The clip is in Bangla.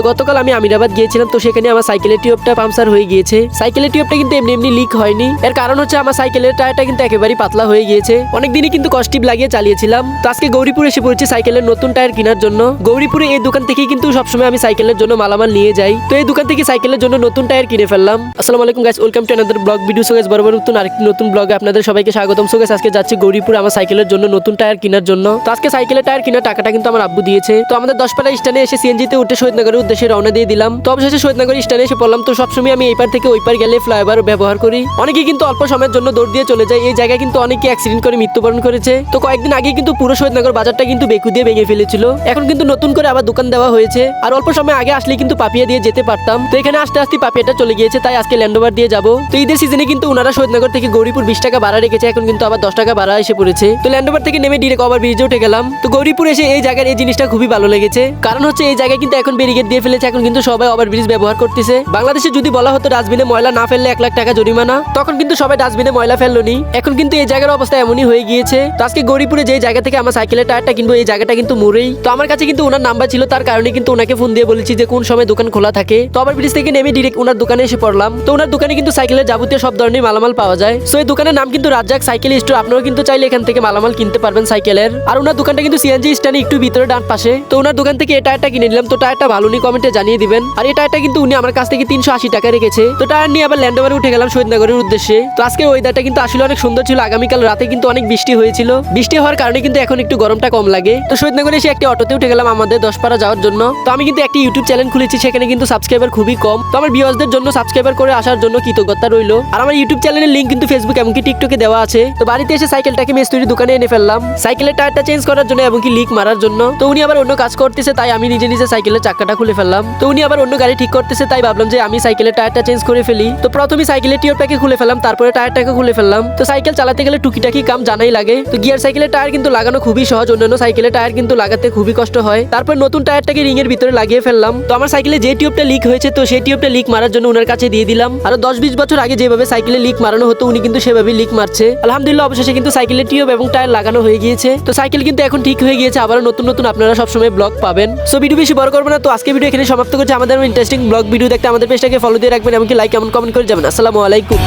তো গতকাল আমি আমিরাবাদ গিয়েছিলাম, তো সেখানে আমার সাইকেলের টিউবটা পাংচার হয়ে গিয়েছে। সাইকেলের টিউবটা কিন্তু এমনি এমনি লিক হয়নি, এর কারণ হচ্ছে আমার সাইকেলের টায়ারটা কিন্তু একেবারেই পাতলা হয়ে গিয়েছে। অনেকদিনই কিন্তু কস্টিপ লাগিয়ে চালিয়েছিলাম। তো আজকে গৌরীপুর এসে পড়েছি সাইকেলের নতুন টায়ার কেনার জন্য। গৌরীপুরে এই দোকান থেকেই কিন্তু সবসময় আমি সাইকেলের জন্য মালামাল নিয়ে যাই। তো এই দোকান থেকে সাইকেলের জন্য নতুন টায়ার কিনে ফেললাম। আসসালামু আলাইকুম guys, welcome to another blog video. So guys, বরাবর নতুন আরেকটি নতুন ব্লগে আপনাদের সবাইকে স্বাগতম। সো গাইস, আজকে যাচ্ছি গৌরীপুর আমার সাইকেলের জন্য নতুন টায়ার কেনার জন্য। তো আজকে সাইকেলের টায়ার কেনার টাকাটা কিন্তু আমার আব্বু দিয়েছে। তো আমাদের 10পাড়া স্ট্যান্ডে এসে সিএনজিতে উঠে শহীদনগরের উদ্দেশ্যে রওনা দিয়ে দিলাম। তো অবশেষে শহীদনগর স্ট্যান্ডে এসে পড়লাম। তো সবসময় আমি এই পার থেকে ওই পার গেলে ফ্লাইওভার ব্যবহার করি। অনেকে কিন্তু অল্প সময়ের জন্য দৌড় দিয়ে চলে যায়। এই জায়গায় কিন্তু অনেকে অ্যাক্সিডেন্ট করে মৃত্যুবরণ করেছে। তো কয়েকদিন আগে কিন্তু পুরো শহীদনগর বাজারটা কিন্তু বেকু দিয়ে ভেঙে ফেলেছিল। এখন কিন্তু নতুন করে আবার দোকান দেওয়া হয়েছে। আর অল্প সময় আগে আসলে কিন্তু পাপিয়া দিয়ে যেতে পারতাম। তো এখানে আস্তে আস্তে পাপিয়াটা চলে গিয়েছে, তাই আজকে ল্যান্ডওভার দিয়ে যাবো। তো ঈদের সিজনে কিন্তু ওনারা শহীদনগর থেকে গৌরীপুর 20 টাকা ভাড়া রেখেছে, এখন কিন্তু আবার 10 টাকা ভাড়া এসে পড়েছে। তো ল্যান্ডওভার থেকে নেমে ডিরেক্ট ওভার ব্রিজে উঠে গেলাম। তো গৌরীপুর এসে এই জায়গার এই জিনিসটা খুবই ভালো লেগেছে, কারণ হচ্ছে এই জায়গায় কিন্তু এখন ব্যারিকেড দিয়ে ফেলেছে। এখন কিন্তু সবাই ওভার ব্রিজ ব্যবহার করতেছে। বাংলাদেশে যদি বলা হতো ডাস্টবিনে ময়লা না ফেললে 1 লাখ টাকা জরিমানা, তখন কিন্তু সবাই ডাস্টবিনে ময়লা ফেললোনি। এখন কিন্তু এই জায়গার অবস্থা এমনই হয়ে গিয়েছে। তো আজকে গৌরীপুরে যে জায়গা থেকে আমার সাইকেলের টায়ারটা কিনবো, এই জায়গাটা কিন্তু মুরেই। তো আমার কাছে কিন্তু ওনার নাম্বার ছিল, তার কারণে কিন্তু ওনাকে ফোন দিয়ে বলেছি যে কোন সময় দোকান খোলা থাকে। তো ওভার ব্রিজ থেকে নেমে ডিরেক্ট ওনার দোকানে এসে পড়লাম। তো ওনার দোকানে কিন্তু সাইকেলের যাবতীয় সব ধরনের মালামাল পাওয়া যায়। সো এই দোকানের নাম কিন্তু রাজ্জাক সাইকেল স্টোর। আপনারা কিন্তু চাইলে এখান থেকে মালামাল কিনতে পারবেন সাইকেলের। আর ওনার দোকানটা কিন্তু সিএনজি স্ট্যান্ডে একটু ভিতরে ডান পাশে। তো ওনার দোকান থেকে এই টায়ারটা কিনে নিলাম। তো টায়ারটা ভালো নি কমেন্টে জানিয়ে দিবেন। আর এই টায়ারটা কিন্তু উনি আমার কাছ থেকে 380 টাকা রেখেছে। তো টায়ার নিয়ে আবার ল্যান্ডওভারে উঠে গেলাম শহীদনগরের উদ্দেশ্যে। তো আজকে ওয়েদারটা কিন্তু আসলে অনেক সুন্দর ছিল। আগামীকাল রাতে কিন্তু অনেক বৃষ্টি হয়েছিল। বৃষ্টি হওয়ার কারণে কিন্তু এখন একটু গরমটা কম লাগে। তো শহীদনগরে এসে একটি অটোতে উঠে গেলাম আমাদের 10পাড়া যাওয়ার জন্য। তো আমি কিন্তু একটি ইউটিউব চ্যানেল খুলেছি, সেখানে কিন্তু সাবস্ক্রাইবার খুবই কম। তো আমার ভিউয়ার্সদের জন্য সাবস্ক্রাইবার করে আসার জন্য কৃতজ্ঞতা রইল। আর আমার ইউটিউব চ্যানেলের লিংক কিন্তু ফেসবুক এমনকি টিকটকে দেওয়া আছে। তো বাড়িতে এসে সাইকেলটাকে মিস্ত্রির দোকানে এনে ফেললাম সাইকেলের টায়ারটা চেঞ্জ করার জন্য এমনকি লিক মারার জন্য। তো উনি আবার অন্য কাজ করতেছে, তাই আমি নিজে নিজে সাইকেলের চাকাটা খুলে ফেললাম। তো উনি আবার অন্য গাড়ি ঠিক করতেছে, তাই ভাবলাম যে আমি সাইকেলের টায়ারটা চেঞ্জ করে ফেলি। তো প্রথমে সাইকেলের টিউবটাকে খুলে ফেললাম, তারপরে টায়ারটাকে খুলে ফেললাম। তো সাইকেল চালাতে গেলে টুকিটাকি কাম জানাই লাগে। তো গিয়ার সাইকেলের টায়ার কিন্তু লাগানো খুবই সহজ, অন্যান্য সাইকেলের টায়ার কিন্তু লাগাতে খুবই কষ্ট হয়। তারপর নতুন টায়ারটাকে রিং এর ভিতরে লাগিয়ে ফেললাম। তো আমার সাইকেলে যে টিউবটা লিক হয়েছে, তো সেই টিউবটা লিক মারার জন্য ওনার কাছে দিয়ে দিলাম। আর 10-20 বছর আগে যেভাবে সাইকেলে লিক মারানো হতো, উনি কিন্তু সেভাবে লিক মারছে। আলহামদুলিল্লাহ, অবশেষে কিন্তু সাইকেলের টিউব এবং টায়ার লাগানো হয়ে গিয়েছে। তো সাইকেল কিন্তু এখন ঠিক হয়ে গিয়েছে। আবার নতুন নতুন আপনারা সবসময় ব্লগ পাবেন। সো ভিডিও বেশি বড় করবো না, তো আজকে ভিডিও এখানে সমাপ্ত করছি। আমাদের ইন্টারেস্টিং ব্লগ ভিডিও দেখতে আমাদের পেজটাকে ফলো দিয়ে রাখবেন, এমনকি লাইক এমন কমেন্ট করে যাবেন। আসসালামু আলাইকুম।